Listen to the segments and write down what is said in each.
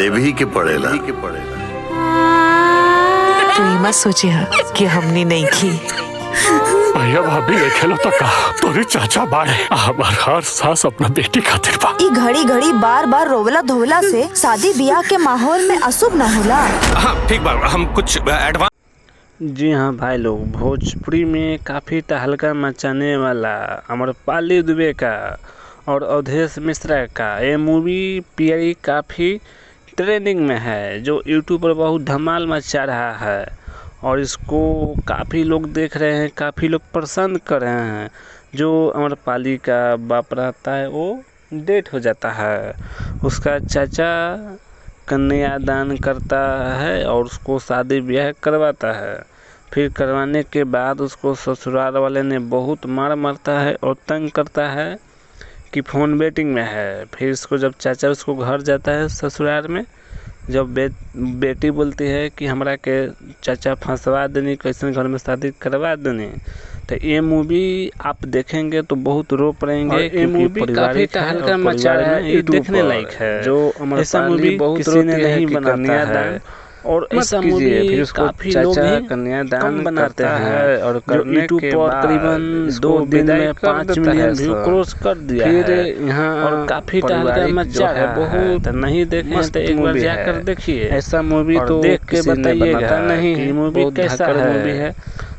देवी के पड़ेला। तू ये मत सोची है कि हमने नहीं की। भैया भाभी देखेलो तो कहा तोरे चाचा बाड़े हमार हर सांस अपना बेटी खातिर बा। ई घड़ी घड़ी बार बार रोवला धोवला से शादी ब्याह के माहौल में अशुभ न होला। हाँ ठीक बा, हम कुछ एडवांस। जी हाँ भाई लोग, भोजपुरी में काफ़ी तहलका मचाने वाला आम्रपाली दुबे का और अवधेश मिश्रा का ये मूवी पीआई काफ़ी ट्रेंडिंग में है, जो यूट्यूब पर बहुत धमाल मचा रहा है और इसको काफ़ी लोग देख रहे हैं, काफ़ी लोग पसंद कर रहे हैं। जो आम्रपाली का बाप रहता है वो डेथ हो जाता है, उसका चाचा कन्यादान करता है और उसको शादी ब्याह करवाता है। फिर करवाने के बाद उसको ससुराल वाले ने बहुत मारता है और तंग करता है कि फ़ोन वेटिंग में है। फिर इसको जब चाचा उसको घर जाता है ससुराल में, जब बेटी बोलती है कि हमरा के चाचा फंसवा देनी, कैसे घर में शादी करवा देनी, तो ये मूवी आप देखेंगे तो बहुत रो पड़ेंगे। ये मूवी काफी तहलका मचा रहा है, ये देखने लायक है। जो ऐसा मूवी बहुत किसी ने नहीं बनाता है और ऐसा मूवी फिर काफी लोग कन्यादान बनाते हैं और करने के बाद तकरीबन 2 दिन में 5 मिलियन व्यू क्रॉस कर दिया है। फिर यहाँ और काफी तहलका मचा है, बहुत नहीं देखे तो एक बार जाकर देखिए। ऐसा मूवी तो देख के बताइएगा नहीं ये मूवी कैसा है।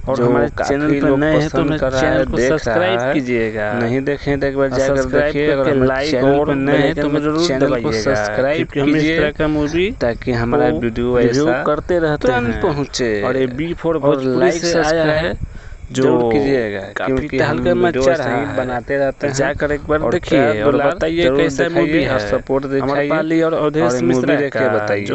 और हमारे चैनल पर नए हैं तो मेरे चैनल को सब्सक्राइब कीजिएगा, नहीं देखें तो एक बार जाकर देखिए। अगर लाइक और नए हैं तो जरूर चैनल को सब्सक्राइब कीजिए, इस तरह का मूवी ताकि हमारा वीडियो ऐसा करते रहते हैं पहुँचे। और ये B4 भोजपुरी से आया है, जो कीजिएगा क्योंकि हल्का मचा रहा है, बनाते रहते हैं। जाकर एक बार देखिए और बताइए कैसा मूवी है। सपोर्ट दिखाइए और अवधेश मिश्रा के बताइए।